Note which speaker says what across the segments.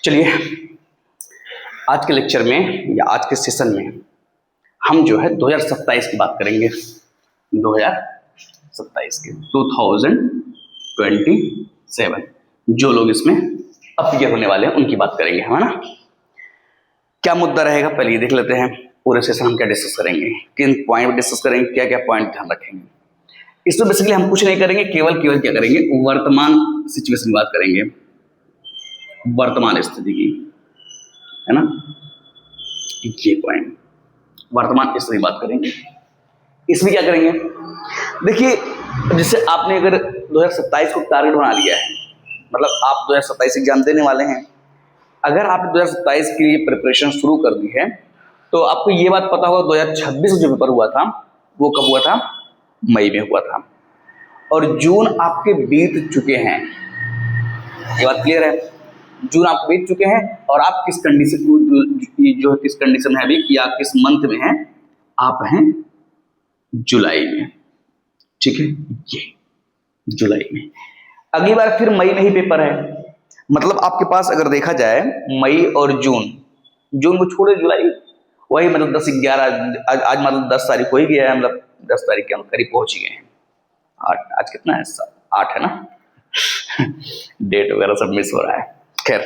Speaker 1: चलिए आज के लेक्चर में या आज के सेशन में हम जो है 2027 की बात करेंगे। 2027 की 2027 जो लोग इसमें अपीयर होने वाले हैं उनकी बात करेंगे, है ना। क्या मुद्दा रहेगा पहले ये देख लेते हैं। पूरे सेशन हम क्या डिस्कस करेंगे, किन पॉइंट डिस्कस करेंगे, क्या क्या पॉइंट ध्यान रखेंगे। इसमें बेसिकली हम कुछ नहीं करेंगे, केवल क्या करेंगे, वर्तमान सिचुएशन की बात करेंगे, वर्तमान स्थिति की, है ना। ये पॉइंट वर्तमान स्थिति की बात करेंगे। इसमें क्या करेंगे, देखिए जैसे आपने अगर 2027 को टारगेट बना लिया है, मतलब आप 2027 एग्जाम देने वाले हैं। अगर आपने 2027 के लिए प्रिपरेशन शुरू कर दी है तो आपको ये बात पता होगा 2026 जो पेपर हुआ था वो कब हुआ था, मई में हुआ था, और जून आपके बीत चुके हैं। ये बात क्लियर है, जून आप बीत चुके हैं और आप किस कंडीशन जो किस कंडीशन में है अभी या किस मंथ में हैं, आप हैं जुलाई में, ठीक है। ये जुलाई में, अगली बार फिर मई में ही पेपर है। मतलब आपके पास अगर देखा जाए मई और जून को छोड़े जुलाई, वही मतलब 10-11 आज मतलब 10 तारीख हो ही गया है, मतलब 10 तारीख के हम करीब पहुंच गए हैं। आज कितना है, 8 है ना। डेट वगैरह सब मिस हो रहा है। खैर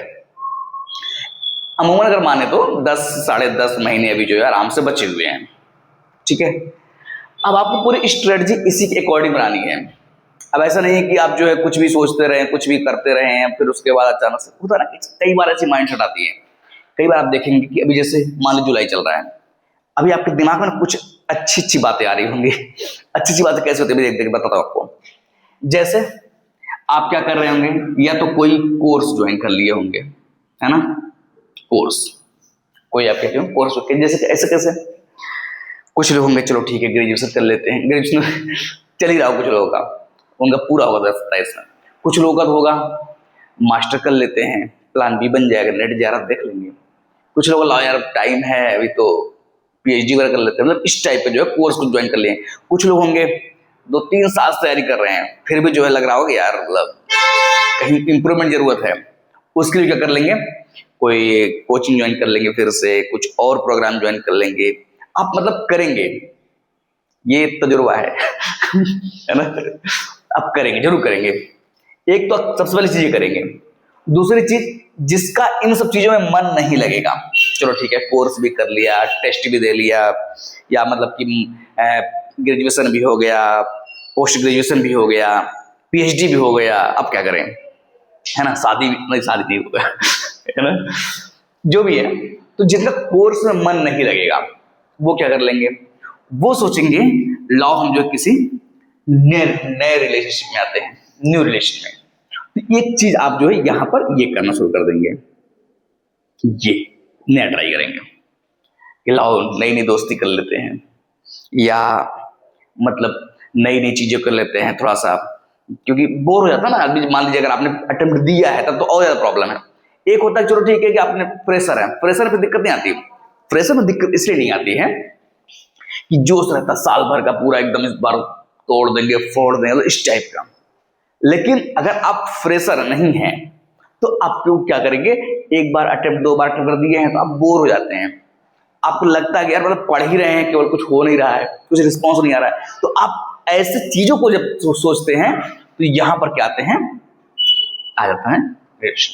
Speaker 1: अमूमन अगर माने तो 10 साढ़े 10 महीने अभी जो है आराम से बचे हुए हैं, ठीक है। अब आपको पूरी स्ट्रेटजी इसी के अकॉर्डिंग बनानी है। अब ऐसा नहीं है कि आप जो है कुछ भी सोचते रहे, कुछ भी करते रहे हैं, फिर उसके बाद अचानक से होता ना, कई बार ऐसी माइंडसेट आती है। कई बार आप देखेंगे कि अभी जैसे मान लो जुलाई चल रहा है, अभी आपके दिमाग में ना कुछ अच्छी बातें आ रही होंगी। अच्छी बातें कैसे होती है देख देख बताता हूं आपको। जैसे आप क्या कर रहे होंगे, या तो कोई कोर्स ज्वाइन कर लिए होंगे, है ना। कोर्स कोई आप कहते हो कोर्स, जैसे ऐसे कैसे कुछ लोग होंगे, चलो ठीक है ग्रेजुएशन कर लेते हैं, ग्रेजुएशन चल ही रहा हो, कुछ लोगों का उनका पूरा होगा 2027 में, कुछ लोगों का तो होगा मास्टर कर लेते हैं, प्लान बी बन जाएगा, नेट जा रहा देख लेंगे। कुछ लोग ला यार टाइम है अभी तो पीएचडी वगैरह कर लेते हैं, मतलब इस टाइप के जो है कोर्स को ज्वाइन कर लिए। कुछ लोग होंगे 2-3 साल से तैयारी कर रहे हैं, फिर भी जो है लग रहा होगा यार मतलब कहीं इंप्रूवमेंट जरूरत है, उसके लिए क्या कर लेंगे, कोई कोचिंग ज्वाइन कर लेंगे, फिर से कुछ और प्रोग्राम ज्वाइन कर लेंगे। आप मतलब करेंगे, ये तजुर्बा है है ना। आप करेंगे, जरूर करेंगे। एक तो सबसे पहली चीज करेंगे। दूसरी चीज, जिसका इन सब चीजों में मन नहीं लगेगा, चलो ठीक है कोर्स भी कर लिया, टेस्ट भी दे लिया, या मतलब कि ग्रेजुएशन भी हो गया, पोस्ट ग्रेजुएशन भी हो गया, पीएचडी भी हो गया, अब क्या करें, है ना। शादी नहीं होगा, है ना, जो भी है। तो जिनका कोर्स में मन नहीं लगेगा वो क्या कर लेंगे, वो सोचेंगे लाओ हम जो किसी नए रिलेशनशिप में आते हैं, न्यू रिलेशन में। तो एक चीज आप जो है यहां पर ये करना शुरू कर देंगे, ये नया ट्राई करेंगे कि लाओ नई नई दोस्ती कर लेते हैं, या मतलब नई नई चीजें कर लेते हैं थोड़ा सा, क्योंकि बोर हो जाता है ना आदमी। मान लीजिए अगर आपने अटेम्प्ट दिया है तब तो और ज्यादा प्रॉब्लम है। एक होता है चलो ठीक है कि आपने फ्रेशर है, फ्रेशर पे दिक्कत नहीं आती। फ्रेशर में दिक्कत इसलिए नहीं आती है कि जोश रहता साल भर का पूरा, एकदम इस बार तोड़ देंगे फोड़ देंगे, इस टाइप का। लेकिन अगर आप फ्रेशर नहीं हैं तो आप क्या करेंगे, एक बार अटेम्प्ट 2 बार अटेम्प्ट कर दिए हैं तो आप बोर हो जाते हैं। आपको लगता है कि यार मतलब पढ़ ही रहे हैं, केवल कुछ हो नहीं रहा है, कुछ रिस्पॉन्स नहीं आ रहा है। तो आप ऐसे चीजों को जब सोचते हैं तो यहां पर क्या आते हैं, आ जाता है रिलेशन,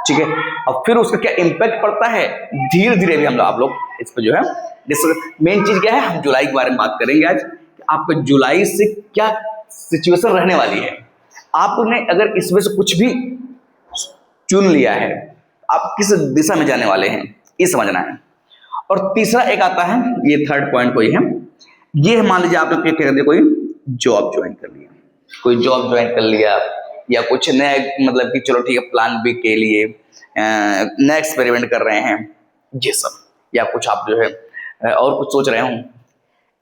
Speaker 1: ठीक है। और फिर उसका क्या इम्पैक्ट पड़ता है, धीरे धीरे भी हम आप लोग इस पर जो है डिस्कस। मेन चीज क्या है, हम जुलाई के बारे में बात करेंगे आज, आपका जुलाई से क्या सिचुएशन रहने वाली है। आपने अगर इसमें से कुछ भी चुन लिया है, आप किस दिशा में जाने वाले हैं ये समझना है। और तीसरा एक आता है, ये थर्ड पॉइंट कोई है, ये मान लीजिए आपने क्या कर दिया, कोई जॉब ज्वाइन कर लिया, कोई जॉब ज्वाइन कर लिया, या कुछ नया मतलब कि चलो ठीक है प्लान बी के लिए नया एक्सपेरिमेंट कर रहे हैं, ये सब, या कुछ आप जो है और कुछ सोच रहे हो।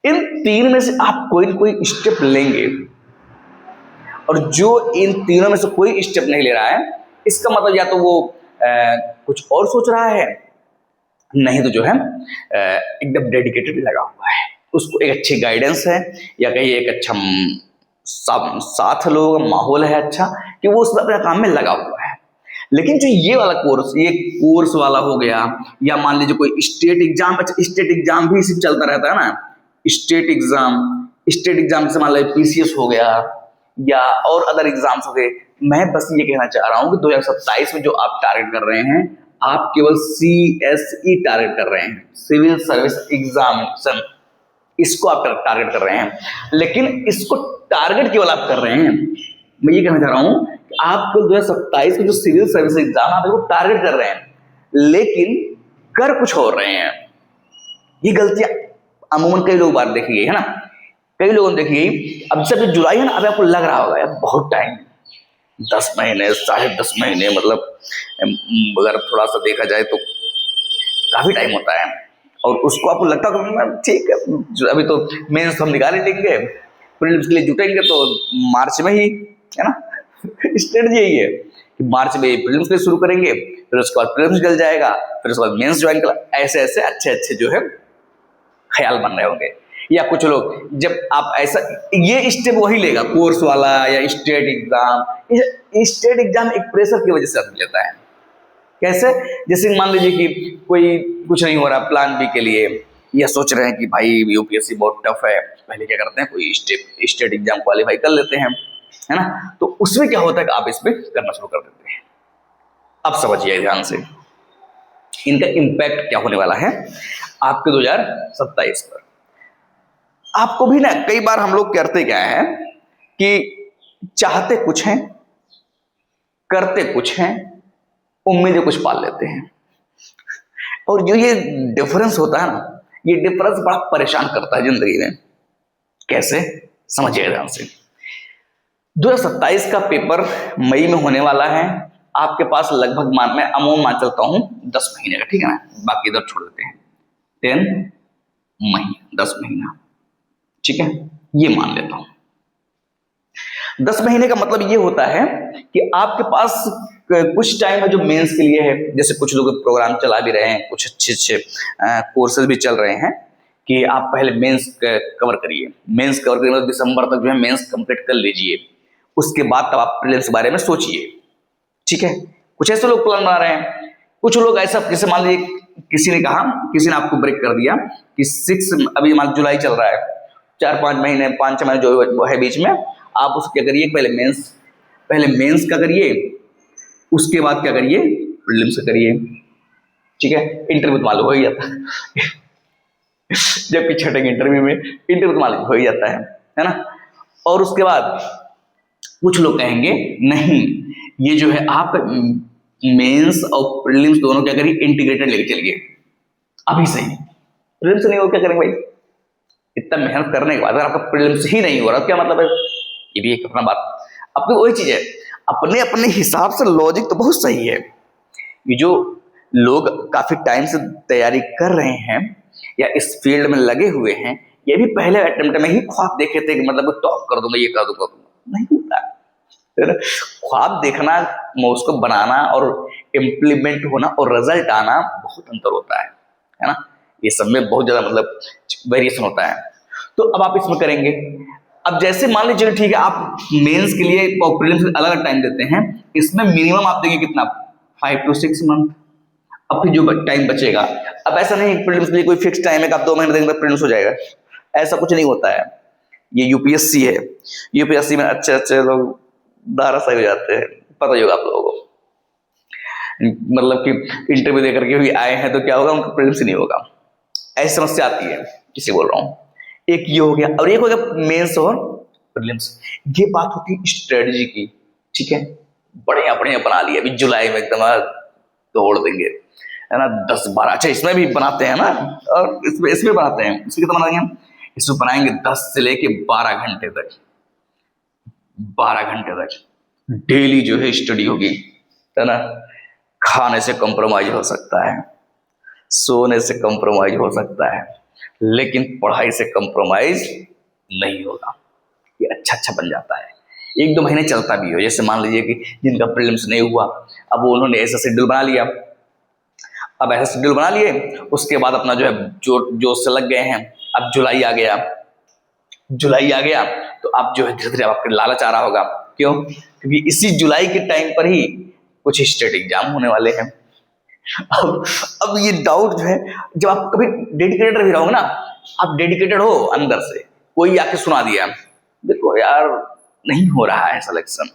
Speaker 1: इन 3 में से आप कोई ना कोई स्टेप लेंगे, और जो इन तीनों में से कोई स्टेप नहीं ले रहा है, इसका मतलब या तो वो कुछ और सोच रहा है, नहीं तो जो है एकदम डेडिकेटेड लगा हुआ है, उसको एक अच्छी गाइडेंस है, या कहीं एक अच्छा साथ लोग माहौल है अच्छा, कि वो उस अपने काम में लगा हुआ है। लेकिन जो ये वाला कोर्स, ये कोर्स वाला हो गया, या मान लीजिए कोई स्टेट एग्जाम, स्टेट एग्जाम भी इसी चलता रहता है ना, स्टेट एग्जाम से मान लीजिए पीसीएस हो गया या और अदर एग्जाम्स हो गए। मैं बस ये कहना चाह रहा हूं कि 2027 में जो आप टारगेट कर रहे हैं, आप केवल सीएसई टारगेट कर रहे हैं, सिविल सर्विस एग्जामिनेशन, इसको आप टारगेट कर रहे हैं। लेकिन इसको टारगेट केवल आप कर रहे हैं, मैं ये कहना चाह रहा हूं कि आप 2027 के जो सिविल सर्विस एग्जाम आप इसको टारगेट कर रहे हैं, लेकिन कर कुछ और रहे हैं। ये गलतियां अमूमन कई लोग बात देखी गई है ना, कई लोगों ने देखी गई। अब जब जुलाई है ना, अब आपको लग रहा होगा यार बहुत टाइम, 10 महीने 10.5 महीने, मतलब अगर थोड़ा सा देखा जाए तो काफी टाइम होता है। और उसको आपको लगता है ठीक है, अभी तो मेंस हम निकाल ही लेंगे, प्रीलिम्स के लिए जुटेंगे तो मार्च में ही, है ना। स्ट्रेटजी यही है कि मार्च में प्रीलिम्स के लिए शुरू करेंगे, फिर उसके बाद प्रीलिम्स निकल जाएगा, फिर उसके बाद मेंस ज्वाइन कर, ऐसे ऐसे अच्छे अच्छे जो है ख्याल बन रहे होंगे। या कुछ लोग जब आप ऐसा, ये स्टेप वही लेगा कोर्स वाला या स्टेट एग्जाम। स्टेट एग्जाम एक प्रेशर की वजह से आदमी लेता है। कैसे? जैसे मान लीजिए कि कोई कुछ नहीं हो रहा प्लान बी के लिए, या सोच रहे हैं कि भाई यूपीएससी बहुत टफ है, पहले क्या करते हैं कोई स्टेट एग्जाम क्वालिफाई कर लेते हैं, है ना। तो उसमें क्या होता है कि आप इस पे करना शुरू कर देते हैं। अब समझिए ध्यान से इनका इम्पैक्ट क्या होने वाला है आपके 2027 पर। आपको भी ना कई बार हम लोग करते क्या है कि चाहते कुछ हैं, करते कुछ हैं, उम्मीदें कुछ पाल लेते हैं। और जो ये डिफरेंस होता है ना, ये डिफरेंस बड़ा परेशान करता है जिंदगी में। कैसे? समझिए ध्यान से। 2027 का पेपर मई में होने वाला है। आपके पास लगभग मैं अमूमन मान चलता हूं 10 महीने का, ठीक है ना, बाकी इधर छोड़ देते हैं, 10 महीने, 10 महीना, ठीक है, ये मान लेता हूं। 10 महीने का मतलब ये होता है कि आपके पास कुछ टाइम है जो मेंस के लिए है। जैसे कुछ लोग प्रोग्राम चला भी रहे हैं, कुछ अच्छे कोर्सेज भी चल रहे हैं कि आप पहले मेंस कवर करिए, मेंस कवर करिए, मतलब दिसंबर तक जो है मेंस कंप्लीट कर लीजिए, उसके बाद तब आप प्रीलिम्स के बारे में सोचिए, ठीक है। कुछ ऐसे लोग प्लान बना रहे हैं। कुछ लोग ऐसा, जैसे मान लीजिए किसी ने कहा, किसी ने आपको ब्रेक कर दिया कि 6 अभी मान जुलाई चल रहा है, 4-5 महीने 5-6 महीने जो है बीच में, आप उसको क्या करिए, पहले मेंस का करिए, उसके बाद क्या करिए, प्रीलिम्स का करिए, ठीक है। इंटरव्यू तो मालूम हो ही जाता है। जबकि छठे इंटरव्यू में इंटरव्यू तो मालूम हो ही जाता है ना। और उसके बाद कुछ लोग कहेंगे नहीं, ये जो है आप मेंस और प्रीलिम्स दोनों क्या करिए, इंटीग्रेटेड लेके चलिए। अभी सही प्रीलिम्स नहीं हो, क्या करेंगे भाई, इतना मेहनत करने के बाद अगर आपका प्रीलिम्स ही नहीं हो रहा, क्या मतलब है। ये भी एक अपना बात, अपनी वही चीज है, अपने अपने हिसाब से लॉजिक तो बहुत सही है। ये जो लोग काफी टाइम से तैयारी कर रहे हैं या इस फील्ड में लगे हुए हैं, ये भी पहले अटेम्प्ट में ही ख्वाब देखे थे कि मतलब टॉप कर दूंगा, ये कर दूंगा, नहीं होता। ख्वाब देखना, उसको बनाना और इम्प्लीमेंट होना और रिजल्ट आना बहुत अंतर होता है ना। ये सब में बहुत ज्यादा मतलब वेरिएशन होता है। तो अब आप इसमें करेंगे। अब जैसे मान लीजिए ठीक है, आप मेंस के लिए और प्रीलिम्स अलग अलग टाइम देते हैं, इसमें मिनिमम आप देंगे कितना, 5 to 6 मंथ। अब फिर जो टाइम बचेगा, अब ऐसा नहीं प्रीलिम्स के लिए कोई फिक्स टाइम है कि आप 2 महीने देंगे प्रीलिम्स हो जाएगा, ऐसा कुछ नहीं होता है। ये यूपीएससी है, यूपीएससी में अच्छे अच्छे लोग दारा सही हो जाते हैं, पता ही होगा आप लोगों को। मतलब कि इंटरव्यू देकर के भी आए हैं तो क्या होगा, उनका प्रीलिम्स नहीं होगा, ऐसी समस्या आती है, इसे बोल रहा हूँ। एक ये हो गया, और एक हो गया मेंस और प्रीलिम्स। ये बात होती है स्ट्रेटजी की, ठीक है। बढ़िया बढ़िया बना लिया, अभी जुलाई में एकदम तोड़ देंगे, है ना, 10-12, अच्छा इसमें भी बनाते हैं ना, और इसमें बनाते हैं, इसमें कितना बनाएंगे हम, इसमें बनाएंगे 10 से लेके 12 घंटे तक, 12 घंटे तक डेली जो है स्टडी होगी, है ना। खाने से कॉम्प्रोमाइज हो सकता है, सोने से कॉम्प्रोमाइज हो सकता है, लेकिन पढ़ाई से कॉम्प्रोमाइज नहीं होगा। ये अच्छा अच्छा बन जाता है, 1-2 महीने चलता भी हो। जैसे मान लीजिए कि जिनका प्रीलिम्स नहीं हुआ, अब उन्होंने ऐसा शेड्यूल बना लिया, अब ऐसा शेड्यूल बना लिए, उसके बाद अपना जो है जो से लग गए हैं। अब जुलाई आ गया, तो आप जो है धीरे धीरे आपके लालच आ रहा होगा। क्यों? क्योंकि इसी जुलाई के टाइम पर ही कुछ स्टेट एग्जाम होने वाले हैं। अब ये डाउट जो है, जब आप कभी डेडिकेटेड भी रहोगे ना, आप डेडिकेटेड हो अंदर से, कोई आके सुना दिया देखो यार नहीं हो रहा है सिलेक्शन,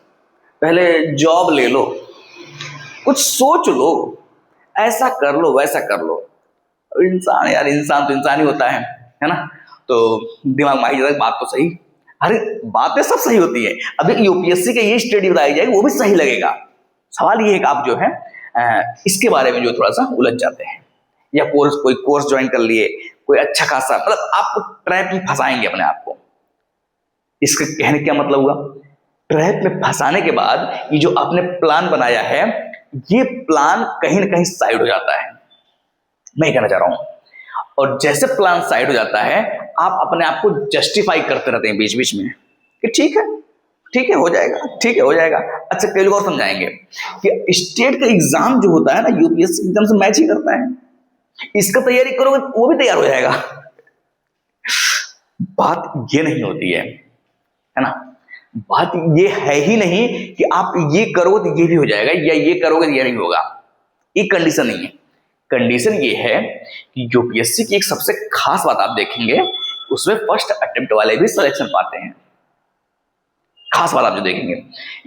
Speaker 1: पहले जॉब ले लो, कुछ सोच लो, ऐसा कर लो वैसा कर लो। इंसान यार, इंसान तो इंसान ही होता है ना। तो दिमाग में आई जाता है बात तो सही, अरे बातें सब सही होती है। अभी यूपीएससी के ये स्टडी बताई जाएगी वो भी सही लगेगा। सवाल ये है कि आप जो है इसके बारे में जो थोड़ा सा उलझ जाते हैं, या कोई कोर्स ज्वाइन कर लिए, कोई अच्छा खासा, मतलब आप ट्रैप में फंसाएंगे अपने आप को। इसके कहने क्या मतलब हुआ, ट्रैप में फंसाने के बाद ये जो आपने प्लान बनाया है, ये प्लान कहीं ना कहीं साइड हो जाता है, मैं कहना चाह रहा हूं। और जैसे प्लान साइड हो जाता है, आप अपने आप को जस्टिफाई करते रहते हैं बीच बीच में कि ठीक है हो जाएगा, ठीक है हो जाएगा। अच्छा, कई लोग और समझाएंगे कि स्टेट का एग्जाम जो होता है ना, यूपीएससी एग्जाम से मैच ही करता है, इसका तैयारी करोगे वो भी तैयार हो जाएगा। बात ये नहीं होती है ना। बात ये है ही नहीं कि आप ये करोगे तो ये भी हो जाएगा, या ये करोगे तो ये नहीं होगा। ये कंडीशन नहीं है। कंडीशन ये है कि यूपीएससी की एक सबसे खास बात आप देखेंगे, उसमें फर्स्ट अटेम्प्ट वाले भी सिलेक्शन पाते हैं। खास बात आप जो देखेंगे,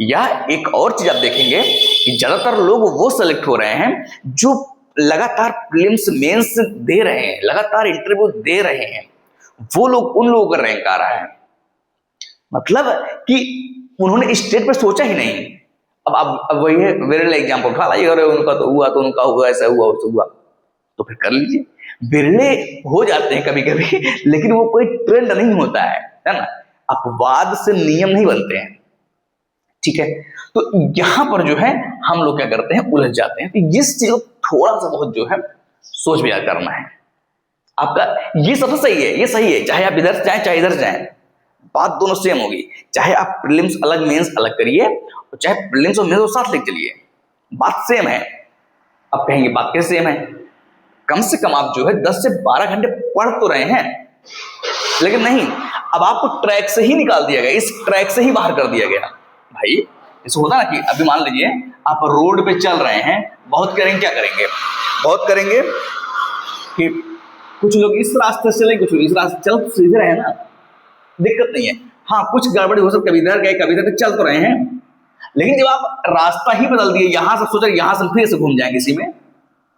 Speaker 1: या एक और चीज आप देखेंगे कि ज्यादातर लोग वो सेलेक्ट हो रहे हैं जो लगातार प्रीलिम्स मेंस दे रहे हैं, लगातार इंटरव्यू दे रहे हैं, वो लोग, उन लोगों का रैंक आ रहा है। मतलब कि उन्होंने स्टेट पर सोचा ही नहीं। अब वही है, विरले एग्जाम्पल उठा लाइए, अरे उनका तो हुआ, तो उनका हुआ, ऐसा हुआ वैसा हुआ, तो फिर कर लीजिए। विरले हो जाते हैं कभी कभी, लेकिन वो कोई ट्रेंड नहीं होता है ना। अपवाद से नियम नहीं बनते हैं, ठीक है। तो यहां पर जो है हम लोग क्या करते हैं, उलझ जाते हैं। तो इस चीज को थोड़ा सा बहुत जो है सोच विचार करना है आपका। ये सबसे सही है, ये सही है, चाहे आप इधर से जाए चाहे इधर से जाए, बात दोनों सेम होगी। चाहे आप प्रीलिम्स अलग मेंस अलग करिए, और चाहे प्रीलिम्स और मेंस साथ लेके चलिए, बात सेम है। अब कहेंगे बात कैसे सेम है, कम से कम आप जो है 10 से 12 घंटे पढ़ तो रहे हैं, लेकिन नहीं, अब आपको ट्रैक से ही निकाल दिया गया, इस ट्रैक से ही बाहर कर दिया गया। भाई ऐसा होता ना कि अभी मान लीजिए आप रोड पे चल रहे हैं, बहुत करेंगे, क्या करेंगे, बहुत करेंगे कि कुछ लोग इस रास्ते से चले, कुछ लोग इस रास्ते, चल सीधे रहे ना, दिक्कत नहीं है। हाँ, कुछ गड़बड़ी हो सकती, कभी इधर गए कभी इधर, चल तो रहे हैं। लेकिन जब आप रास्ता ही बदल दिए, यहां से सोचा यहां से फिर से घूम जाएंगे इसी में,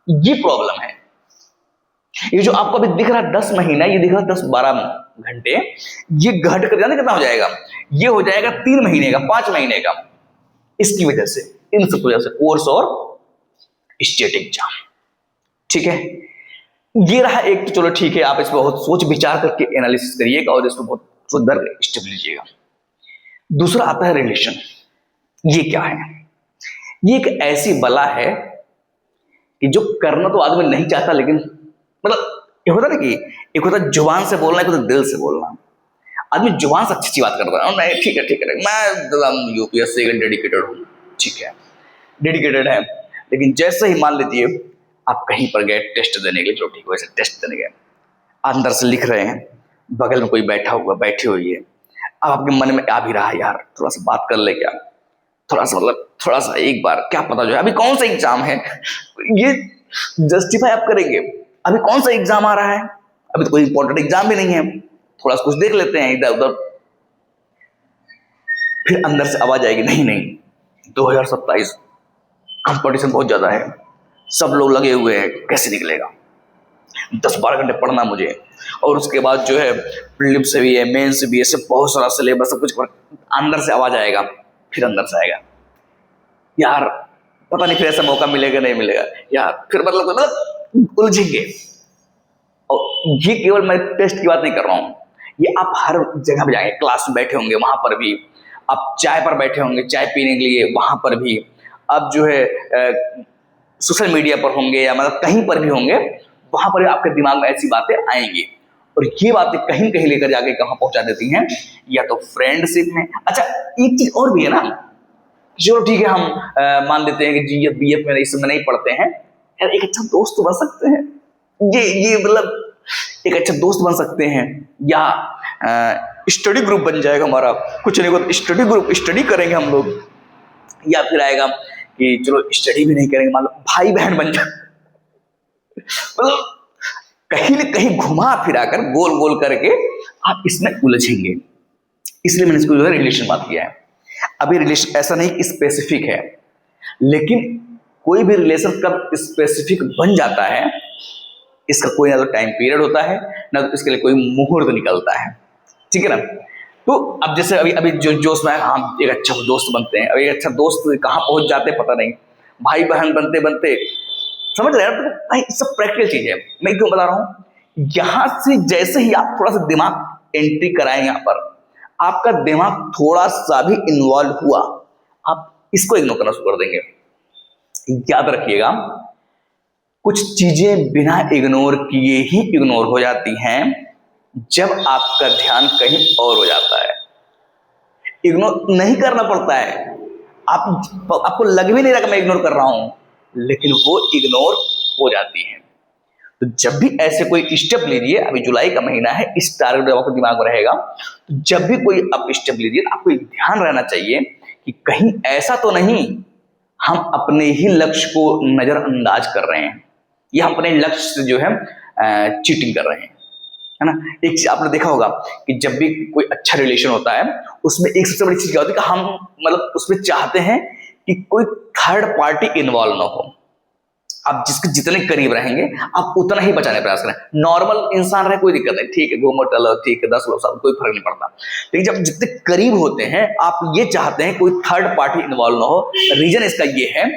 Speaker 1: ये प्रॉब्लम है। ये जो आपको अभी दिख रहा है 10 महीना, ये दिख रहा है 10-12 घंटे, ये घट कर जाने कितना हो जाएगा, ये हो जाएगा 3 महीने का, 5 महीने का। इसकी वजह से, इन सब वजह से, कोर्स और स्टेट एग्जाम, ठीक है। ये रहा एक, तो चलो ठीक है, आप इस पर बहुत सोच विचार करके एनालिसिस करिएगा और इसको बहुत सुंदर स्टेप लीजिएगा। दूसरा आता है रिलेशन। ये क्या है, ये एक ऐसी बला है कि जो करना तो आदमी नहीं चाहता, लेकिन मतलब ये होता ना कि एक होता जुबान से बोलना, एक होता दिल से बोलना। आदमी जुबान से अच्छी बात करता है, नहीं ठीक है मैं यूपीएससी का डेडिकेटेड हूँ, ठीक है, डेडिकेटेड है। लेकिन जैसे ही मान लीजिए आप कहीं पर गए टेस्ट देने के लिए, जो ठीक वैसे टेस्ट देने गए, अंदर से लिख रहे हैं, बगल में कोई बैठा हुआ, बैठी हुई है, अब आपके मन में आ भी रहा है यार थोड़ा सा बात कर ले, क्या थोड़ा सा, मतलब थोड़ा सा एक बार, क्या पता जो है अभी कौन सा एग्जाम है, ये जस्टिफाई आप करेंगे। अभी कौन सा एग्जाम आ रहा है, अभी तो कोई इंपॉर्टेंट एग्जाम भी नहीं है, थोड़ा सा कुछ देख लेते हैं इधर उधर। फिर अंदर से आवाज आएगी, नहीं 2027 कंपटीशन बहुत ज्यादा है, सब लोग लगे हुए हैं, कैसे निकलेगा, 10-12 घंटे पढ़ना मुझे, और उसके बाद जो है प्रीलिम से भी है, मेन से भी है, सब बहुत सारा सिलेबस, सब कुछ। अंदर से आवाज आएगा, फिर अंदर से आएगा यार पता नहीं फिर ऐसा मौका मिलेगा नहीं मिलेगा यार, फिर मतलब उलझेंगे। और ये केवल मैं टेस्ट की बात नहीं कर रहा हूँ, ये आप हर जगह पे जाएंगे, क्लास में बैठे होंगे वहां पर भी, आप चाय पर बैठे होंगे चाय पीने के लिए, वहां पर भी आप जो है सोशल मीडिया पर होंगे, या मतलब कहीं पर भी होंगे, वहां पर आपके दिमाग में ऐसी बातें आएंगी, और ये बातें कहीं कहीं लेकर जाके कहां पहुंचा देती हैं, या तो फ्रेंडशिप में। अच्छा, एक चीज और भी है ना, चलो ठीक है, हम मान लेते हैं कि जीएफ बीएफ में इसमें नहीं पढ़ते हैं यार, एक अच्छा दोस्त तो बन सकते हैं, ये मतलब एक अच्छा दोस्त बन सकते हैं, या स्टडी ग्रुप बन जाएगा हमारा, कुछ नहीं को स्टडी ग्रुप, स्टडी करेंगे हम लोग। या फिर आएगा कि चलो स्टडी भी नहीं करेंगे, मान लो भाई बहन बन जाए, मतलब कहीं न कहीं घुमा फिरा कर गोल गोल करके आप इसमें उलझेंगे। इसलिए मैंने इसको जो है रिलेशन बात किया है। अभी रिलेशन ऐसा नहीं कि स्पेसिफिक है, लेकिन कोई भी रिलेशन कब स्पेसिफिक बन जाता है, इसका कोई ना तो टाइम पीरियड होता है, ना तो इसके लिए कोई मुहूर्त निकलता है, ठीक है ना। तो अब जैसे अभी अभी जो जोश में हम एक अच्छा दोस्त बनते हैं, अब एक अच्छा दोस्त कहाँ पहुंच जाते पता नहीं, भाई बहन बनते बनते, समझ रहे हैं तो भाई सब प्रैक्टिकल चीज है। मैं क्यों बता रहा हूँ, यहां से जैसे ही आप थोड़ा सा दिमाग एंट्री कराएं, यहां पर आपका दिमाग थोड़ा सा भी इन्वॉल्व हुआ, आप इसको इग्नोर करना शुरू कर देंगे। याद रखिएगा, कुछ चीजें बिना इग्नोर किए ही इग्नोर हो जाती हैं जब आपका ध्यान कहीं और हो जाता है। इग्नोर नहीं करना पड़ता है, आपको लग भी नहीं रहा कि मैं इग्नोर कर रहा हूं, लेकिन वो इग्नोर हो जाती है। तो जब भी ऐसे कोई स्टेप लीजिए, अभी जुलाई का महीना है, इस टारगेट जब आपको दिमाग में रहेगा, तो जब भी कोई आप स्टेप लीजिए, आपको ध्यान रहना चाहिए कि कहीं ऐसा तो नहीं हम अपने ही लक्ष्य को नजरअंदाज कर रहे हैं, या हम अपने लक्ष्य से जो है चीटिंग कर रहे हैं, है ना। एक चीज आपने देखा होगा कि जब भी कोई अच्छा रिलेशन होता है, उसमें एक सबसे बड़ी चीज क्या होती है कि हम मतलब उसमें चाहते हैं कि कोई थर्ड पार्टी इन्वॉल्व ना हो। आप जिसके जितने करीब रहेंगे आप उतना ही बचाने का प्रयास करें। नॉर्मल इंसान रहे कोई दिक्कत नहीं, ठीक है, घूमो टलो, ठीक है, 10 लोग सब, कोई फर्क नहीं पड़ता। लेकिन जब जितने करीब होते हैं, आप ये चाहते हैं कोई थर्ड पार्टी इन्वॉल्व ना हो। रीजन इसका ये है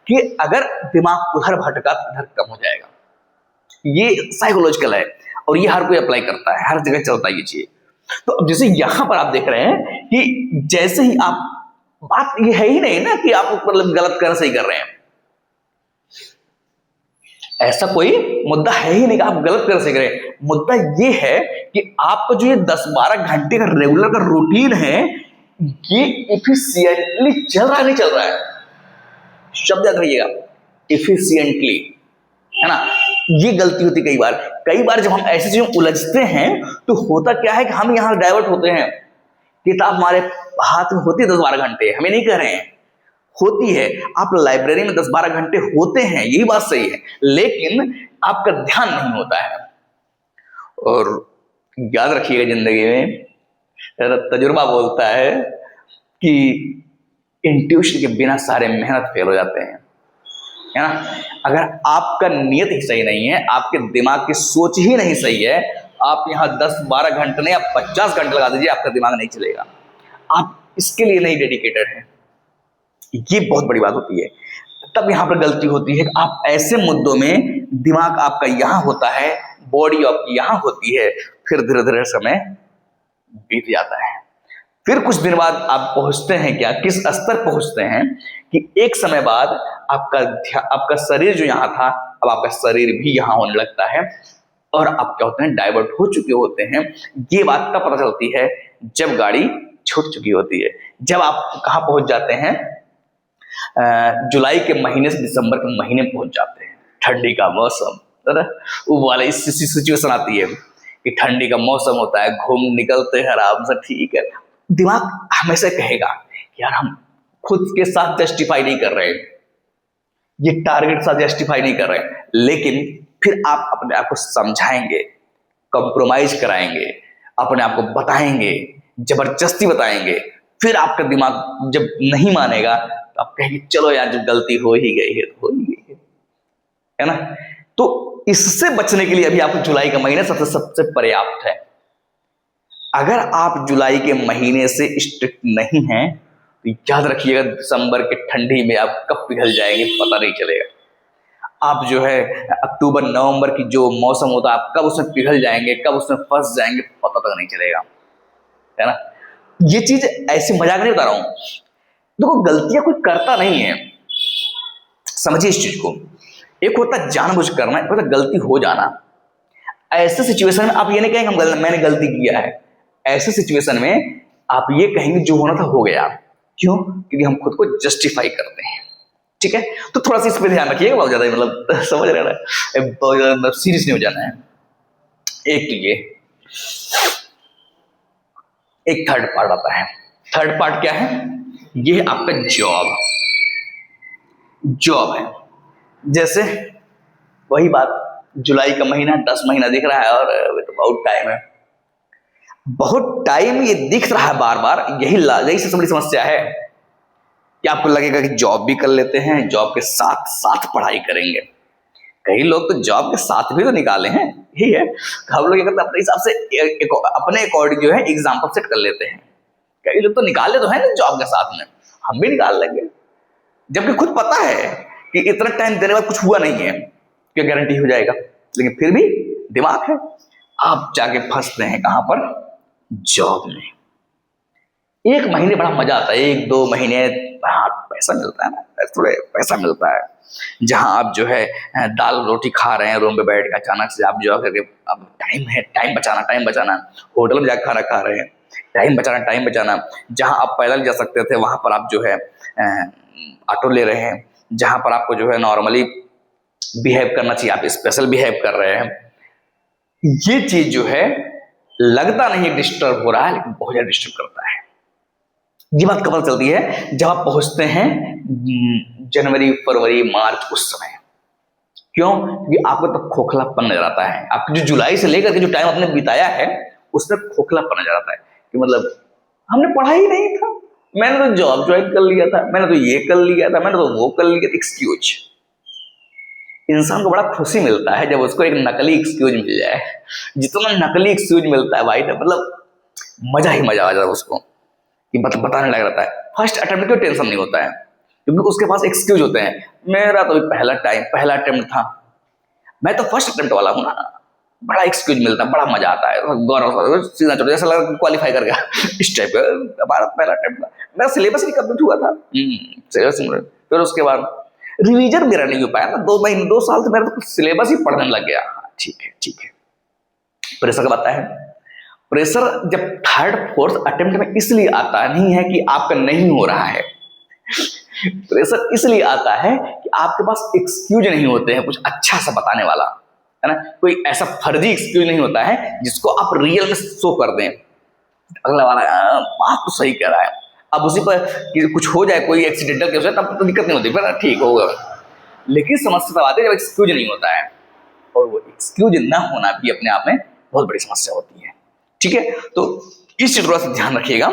Speaker 1: कि अगर दिमाग उधर भटका तो इधर कम हो जाएगा। ये साइकोलॉजिकल है और ये हर कोई अप्लाई करता है, हर जगह चलता है ये चीज। तो अब जैसे यहां पर आप देख रहे हैं कि जैसे ही आप, बात ये है ही नहीं ना कि आप मतलब गलत कर सही कर रहे हैं, ऐसा कोई मुद्दा है ही नहीं कि आप गलत कर सक रहे हैं। मुद्दा ये है कि आपका जो ये 10-12 घंटे का रेगुलर का रूटीन है, ये इफिशियंटली चल रहा है नहीं चल रहा है, शब्द याद रखिएगा, इफिशियंटली, है ना। ये गलती होती कई बार जब हम ऐसी चीजों उलझते हैं तो होता क्या है कि हम यहां डाइवर्ट होते हैं। किताब हमारे हाथ में होती है 10-12 घंटे, हमें नहीं कह रहे हैं, होती है। आप लाइब्रेरी में 10-12 घंटे होते हैं, यही बात सही है, लेकिन आपका ध्यान नहीं होता है। और याद रखिएगा, जिंदगी में तजुर्बा बोलता है कि इंट्यूशन के बिना सारे मेहनत फेल हो जाते हैं, है ना। अगर आपका नियत ही सही नहीं है, आपके दिमाग की सोच ही नहीं सही है, आप यहाँ 10-12 घंटे नहीं, आप 50 घंटे लगा दीजिए, आपका दिमाग नहीं चलेगा। आप इसके लिए नहीं डेडिकेटेड है, ये बहुत बड़ी बात होती है। तब यहां पर गलती होती है कि आप ऐसे मुद्दों में दिमाग आपका यहां होता है, बॉडी आपकी यहां होती है, फिर धीरे धीरे समय बीत जाता है। फिर कुछ दिन बाद आप पहुंचते हैं क्या, किस स्तर पहुंचते हैं कि एक समय बाद आपका शरीर जो यहां था, अब आपका शरीर भी यहां होने लगता है, और आप क्या होते हैं, डाइवर्ट हो चुके होते हैं। ये बात तब पता चलती है जब गाड़ी छूट चुकी होती है, जब आप कहां पहुंच जाते हैं, जुलाई के महीने से दिसंबर के महीने पहुंच जाते हैं। ठंडी का मौसम, है ना, वो वाला इस सिचुएशन आती है कि ठंडी का मौसम होता है, घूम निकलते हैं आराम से, ठीक है। दिमाग हमेशा कहेगा यार हम खुद के साथ जस्टिफाई नहीं कर रहे, ये टारगेट साथ जस्टिफाई नहीं कर रहे, लेकिन फिर आप अपने आप को समझाएंगे, कंप्रोमाइज कराएंगे, अपने आप को बताएंगे, जबरदस्ती बताएंगे, फिर आपका दिमाग जब नहीं मानेगा तो आप कहेंगे चलो यार, जब गलती हो ही गई है तो हो ही गई है ना। तो इससे बचने के लिए अभी आपको जुलाई का महीना सबसे पर्याप्त है। अगर आप जुलाई के महीने से स्ट्रिक्ट नहीं हैं तो याद रखिएगा, दिसंबर के ठंडी में आप कब पिघल जाएंगे पता नहीं चलेगा। आप जो है अक्टूबर नवंबर की जो मौसम होता है, आप कब उसमें पिघल जाएंगे, कब उसमें फंस जाएंगे पता तक नहीं चलेगा, है ना। ये चीज ऐसे मजाक नहीं बता रहा हूं, देखो गलतियां कोई करता नहीं है, समझिए इस चीज को। एक होता है जानबूझ करना, एक होता है गलती हो जाना। ऐसे सिचुएशन में आप ये नहीं कहेंगे मैंने गलती किया है, ऐसे सिचुएशन में आप ये कहेंगे जो होना था हो गया। क्यों? क्योंकि हम खुद को जस्टिफाई करते हैं, ठीक है। तो थोड़ा सा इस पर ध्यान रखिएगा, बहुत ज्यादा मतलब समझ रहे हैं, बहुत ज्यादा सीरियस नहीं हो जाना है। एक तो ये, एक थर्ड पार्ट आता है। थर्ड पार्ट क्या है? ये है आपका जॉब। जॉब है। जैसे वही बात, जुलाई का महीना 10 महीना दिख रहा है और अभी तो बहुत टाइम है, बहुत टाइम ये दिख रहा है बार बार। यही सबसे बड़ी समस्या है कि आपको लगेगा कि जॉब भी कर लेते हैं, जॉब के साथ साथ पढ़ाई करेंगे। कई लोग तो जॉब के साथ भी तो निकाले हैं, यही है। हम लोग क्या करते हैं, अपने हिसाब से अपने अकॉर्डिंग जो है एग्जाम्पल सेट कर लेते हैं। कई लोग तो निकाले तो है ना जॉब के साथ में, हम भी निकाल लेंगे, जबकि खुद पता है कि इतना टाइम देने बाद कुछ हुआ नहीं है, क्या गारंटी हो जाएगा, लेकिन फिर भी दिमाग है। आप जाके फंसते हैं कहां पर, जॉब में। एक महीने बड़ा मजा आता है, 1-2 महीने पैसा मिलता है ना, थोड़े पैसा मिलता है, जहां आप जो है दाल रोटी खा रहे हैं रूम पे बैठ के, अचानक से आप जो करके, अब टाइम है, टाइम बचाना, होटल में जाकर खाना खा रहे हैं, टाइम बचाना। जहां आप पैदल जा सकते थे वहां पर आप जो है ऑटो ले रहे हैं, जहां पर आपको जो है नॉर्मली बिहेव करना चाहिए आप स्पेशल बिहेव कर रहे हैं। ये चीज जो है लगता नहीं डिस्टर्ब हो रहा है, लेकिन बहुत ज्यादा डिस्टर्ब करता है। ये बात कब पता चलती है, जब आप पहुंचते हैं जनवरी, फरवरी, मार्च, उस समय। क्यों? क्योंकि आपको तब खोखलापन नजर आता है। आप जो जुलाई से लेकर के जो टाइम आपने बिताया है उसमें खोखलापन नजर आता है कि मतलब हमने पढ़ा ही नहीं था, मैंने तो जॉब ज्वाइन कर लिया था, मैंने तो ये कर लिया था, मैंने तो वो कर लिया था। एक्सक्यूज, इंसान को बड़ा खुशी मिलता है जब उसको एक नकली एक्सक्यूज मिल जाए। जितना नकली एक्सक्यूज मिलता है भाई, मतलब मजा ही मजा आ जाता है उसको, कि मतलब बताने लग रहता है। फर्स्ट अटेम्प्ट में टेंशन नहीं होता है, क्योंकि उसके पास एक्सक्यूज होते हैं। मेरा तो पहला अटेम्प्ट था, मैं तो फर्स्ट अटेम्प्ट वाला हूँ ना, बड़ा एक्सक्यूज मिलता है, बड़ा मजा आता है, गौरव सीधा चढ़, जैसा लगा क्वालिफाई कर गया इस टाइप का। हमारा पहला अटेम्प्ट था, मेरा सिलेबस ही कंप्लीट हुआ था। फिर उसके बाद रिवीजन मेरा नहीं हो पाया ना, 2 साल से मेरा तो सिलेबस ही पढ़ने लग गया। ठीक है। प्रेशर कब आता है? प्रेशर जब 3rd-4th अटेम्प्ट में इसलिए आता नहीं है कि आपका नहीं हो रहा है, प्रेशर इसलिए आता है कि आपके पास एक्सक्यूज नहीं होते हैं कुछ अच्छा सा बताने वाला, है ना। कोई ऐसा फर्जी एक्सक्यूज नहीं होता है जिसको आप रियल में शो कर दें, अगला वाला बात तो सही कह रहा है। अब उसी पर कि कुछ हो जाए, कोई एक्सीडेंटल केस हो जाए, तब तो दिक्कत नहीं होती, फिर ठीक होगा। लेकिन समस्या तब आती है जब एक्सक्यूज नहीं होता है, और वो एक्सक्यूज ना होना भी अपने आप में बहुत बड़ी समस्या होती है। ठीक है, तो इस चीज थोड़ा सा ध्यान रखिएगा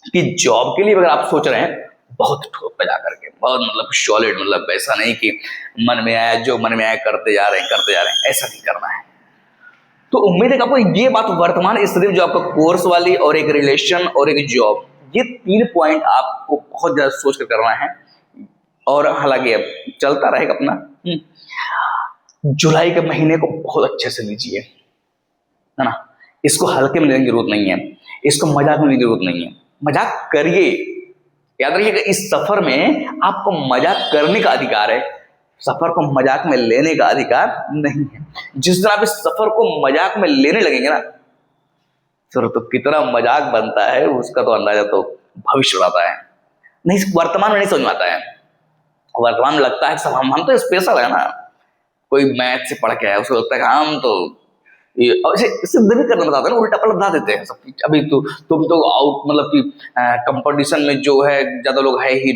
Speaker 1: कि जॉब के लिए अगर आप सोच रहे हैं, बहुत ठोक पे जाकर के, बहुत मतलब सॉलिड, मतलब ऐसा नहीं कि मन में आया जो मन में आया करते जा रहे हैं, ऐसा नहीं करना है। तो उम्मीद है कि आपको ये बात वर्तमान स्थिति में जो आपका कोर्स वाली और एक रिलेशन और एक जॉब, ये 3 पॉइंट आपको बहुत ज्यादा सोच कर करना है। और हालांकि अब चलता रहेगा अपना। जुलाई के महीने को बहुत अच्छे से लीजिए, है ना। इसको हल्के में लेने की जरूरत नहीं है, इसको मजाक में लेने की जरूरत नहीं है। मजाक करिए, याद रखिएगा इस सफर में आपको मजाक करने का अधिकार है, सफर को मजाक में लेने का अधिकार नहीं है। जिस दिन आप इस सफर को मजाक में लेने लगेंगे ना, फिर तो कितना मजाक बनता है उसका तो अंदाजा तो भविष्य उड़ाता है। नहीं, वर्तमान में नहीं समझ में आता है। वर्तमान में लगता है सब हम तो स्पेशल है ना, कोई मैथ से पढ़ के आया उसको लगता है कि हम तो सिद्ध भी करना बताते हैं, उल्टा पलट बता देते हैं सब। अभी तो तुम तो आउट, मतलब कि कंपटीशन में जो है ज्यादा लोग है ही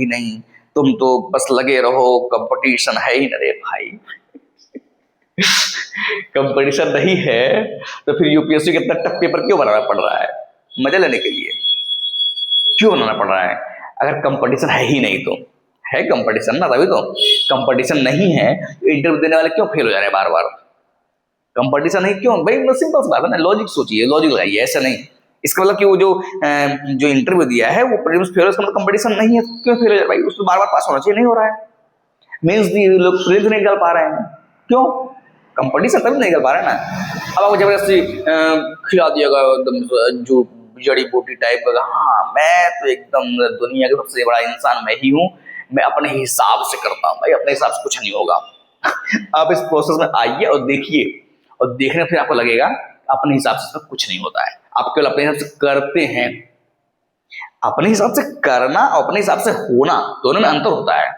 Speaker 1: नहीं, तुम तो बस लगे रहो, कंपटीशन है ही ना। रे भाई कंपटीशन नहीं है तो फिर यूपीएससी के इतना टफ पेपर क्यों बनाना पड़ रहा है? मजा लेने के लिए क्यों बनाना पड़ रहा है? अगर कंपटीशन है ही नहीं तो है कंपटीशन ना, तभी तो। कंपटीशन नहीं है तो इंटरव्यू देने वाले क्यों फेल हो जा रहे हैं बार बार? कंपटीशन नहीं क्यों भाई? सिंपल सी बात है ना, लॉजिक सोचिए, लॉजिक लगाइए। ऐसा नहीं, इसका मतलब कि वो जो इंटरव्यू दिया है वो प्रीलिम्स फेल, इसका मतलब कंपटीशन नहीं है, क्यों फेल हो जा रहा है भाई? उसको बार बार पास होना चाहिए, नहीं हो रहा है। मीन्स लोग प्रीलिम्स नहीं निकल पा रहे हैं, क्यों? कंपटीशन तभी नहीं निकल पा रहे हैं ना। अब आपको जबरदस्ती खिला दिया गया एकदम जो जड़ी बूटी टाइप का, हाँ मैं तो एकदम दुनिया का सबसे बड़ा इंसान मैं ही हूँ, मैं अपने हिसाब से करता हूँ। भाई अपने हिसाब से कुछ नहीं होगा। आप इस प्रोसेस में आइए और देखिए, और देखने फिर आपको लगेगा अपने हिसाब से कुछ नहीं होता है। आप केवल अपने हिसाब से करते हैं। अपने हिसाब से करना और अपने हिसाब से होना, दोनों में अंतर होता है।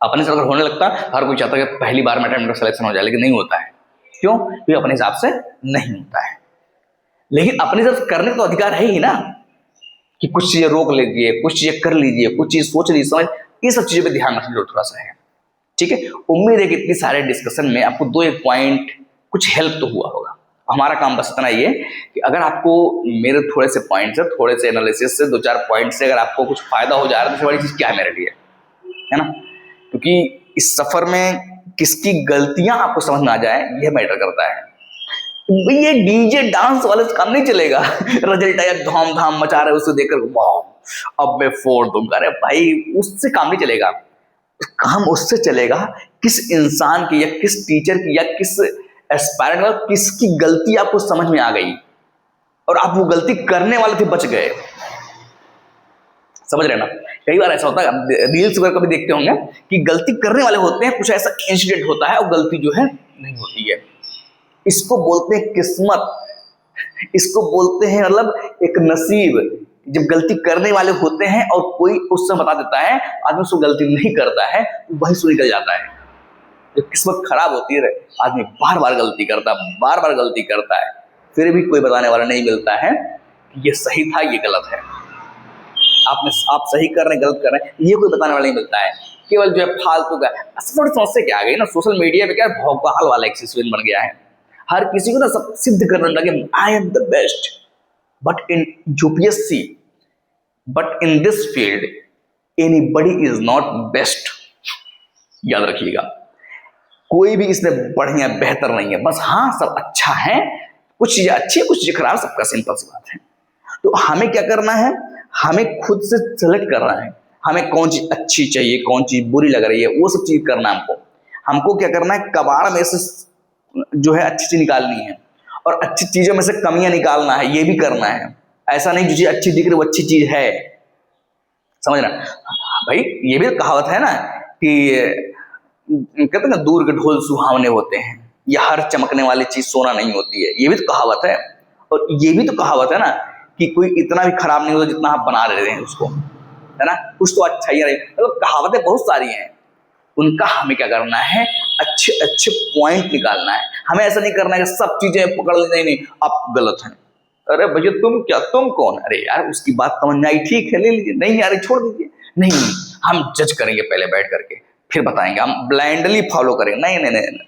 Speaker 1: अपने हिसाब से होने लगता है, हर कोई चाहता है कि पहली बार में अटेम्प्ट सिलेक्शन हो जाए, लेकिन नहीं होता है। क्यों? क्योंकि अपने हिसाब से नहीं होता है। लेकिन अपने हिसाब से करने का तो अधिकार है ही ना, कि कुछ चीजें रोक लीजिए, कुछ चीजें कर लीजिए, कुछ चीज सोच लीजिए, समझ ये सब चीजों पे ध्यान रखने की जरूरत थोड़ा सा है। ठीक है, उम्मीद है कि इतनी सारे डिस्कशन में आपको 2-1 पॉइंट कुछ हेल्प तो हुआ होगा। हमारा काम बस इतना ही है कि अगर आपको मेरे थोड़े से पॉइंट से, थोड़े से एनालिसिस से, 2-4 पॉइंट से अगर आपको कुछ फायदा हो जा रहा है तो सबसे बड़ी चीज क्या है मेरे लिए, है ना? क्योंकि इस सफर में किसकी गलतियां आपको समझ में आ जाए यह मैटर करता है। ये डीजे डांस वाले काम नहीं चलेगा। रिजल्ट आया, धाम धाम मचा रहे, उसको देखकर वाह अब मैं फोड़ दूंगा, अरे भाई उससे काम नहीं चलेगा। काम उससे चलेगा किस इंसान की या किस टीचर की या किस एस्पायरेंट का किसकी गलती आपको समझ में आ गई और आप वो गलती करने वाले थे, बच गए। समझ रहे ना? कई बार ऐसा होता है, रील्स वगैरह कभी देखते होंगे कि गलती करने वाले होते हैं, कुछ ऐसा इंसिडेंट होता है और गलती जो है नहीं होती है। इसको बोलते हैं किस्मत, इसको बोलते हैं मतलब एक नसीब। जब गलती करने वाले होते हैं और कोई उससे बता देता है, आदमी उसको गलती नहीं करता है, वहीं से निकल जाता है। जब किस्मत खराब होती है, आदमी बार बार गलती करता है, बार बार गलती करता है, फिर भी कोई बताने वाला नहीं मिलता है कि ये सही था, ये गलत है, आप सही कर रहे हैं, गलत कर रहे हैं, ये कोई बताने वाला नहीं मिलता है। केवल जो है फालतू का। थोड़ी समस्या क्या आ गई ना, सोशल मीडिया पे क्या भौकाल वाला एक सिचुएशन बन गया है। हर किसी को ना सब सिद्ध करने लगे, I am the best. But in UPSC, but in this field anybody is not best. याद रखिएगा, कोई भी इसमें बढ़िया बेहतर नहीं है। बस हाँ, सब अच्छा है, कुछ चीजें अच्छी, कुछ चीजें खराब, सबका सिंपल सी बात है। तो हमें क्या करना है, हमें खुद से सेलेक्ट करना है, हमें कौन चीज अच्छी चाहिए, कौन चीज बुरी लग रही है, वो सब चीज करना है हमको। हमको क्या करना है, कबाड़ में से जो है अच्छी चीज निकालनी है और अच्छी चीजों में से कमियां निकालना है, ये भी करना है। ऐसा नहीं जो चीज अच्छी दिख रही वो अच्छी चीज है। समझना भाई, ये भी कहावत है ना कि कहते हैं ना, दूर के ढोल सुहावने होते हैं, या हर चमकने वाली चीज सोना नहीं होती है। ये भी तो कहावत है। और ये भी तो कहावत है ना कि कोई इतना भी खराब नहीं होता जितना आप बना रहे हैं उसको, है ना? कुछ तो अच्छा ही नहीं। मतलब कहावतें बहुत सारी हैं, उनका हमें क्या करना है, अच्छे अच्छे पॉइंट निकालना है। हमें ऐसा नहीं करना है कि सब चीजें पकड़ ले, नहीं आप गलत हैं, अरे भैया तुम क्या, तुम कौन, अरे यार उसकी बात समझ में आई, ठीक है ले लीजिए, नहीं यार छोड़ दीजिए। नहीं, हम जज करेंगे पहले बैठ करके, फिर बताएंगे। हम ब्लाइंडली फॉलो करेंगे, नहीं नहीं नहीं,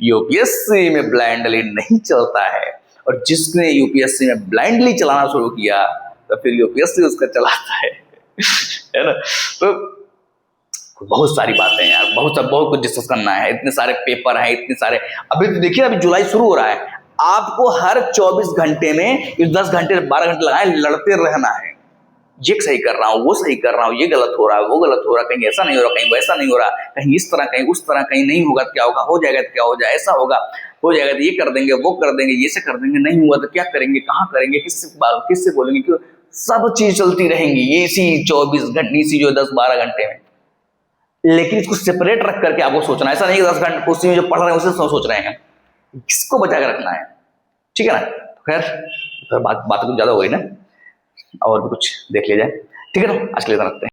Speaker 1: यूपीएससी में ब्लाइंडली नहीं चलता है। और जिसने यूपीएससी में ब्लाइंडली चलाना शुरू किया तो फिर यूपीएससी उसका चलाता है है ना? तो बहुत सारी बातें हैं यार, बहुत कुछ डिस्कस करना है। इतने सारे पेपर हैं, इतने सारे। अभी तो देखिए, अभी जुलाई शुरू हो रहा है, आपको हर 24 घंटे में 10 घंटे 12 घंटे लगाए लड़ते रहना है। ये सही कर रहा हूँ, वो सही कर रहा हूँ, ये गलत हो रहा है, वो गलत हो रहा है, कहीं ऐसा नहीं हो रहा, कहीं वैसा नहीं हो रहा, कहीं इस तरह, कहीं उस तरह, कहीं नहीं होगा तो क्या होगा, हो जाएगा तो क्या हो जाए, ऐसा होगा, हो जाएगा तो ये कर देंगे, वो कर देंगे, ये से कर देंगे, नहीं हुआ तो क्या करेंगे, कहाँ करेंगे, किससे बोलेंगे, क्यों? सब चीज चलती रहेंगी ये इसी 24 घंटे, इसी जो 10-12 घंटे में। लेकिन इसको सेपरेट रख करके आपको सोचना, ऐसा नहीं कि 10 घंटे उसी में जो पढ़ रहे हैं उसे सोच रहे हैं, किसको बचा के रखना है। ठीक है ना? खैर बात कुछ ज्यादा हो गई ना, और भी कुछ देख लिया जाए। ठीक है ना, आज के लिए इतना रखते हैं।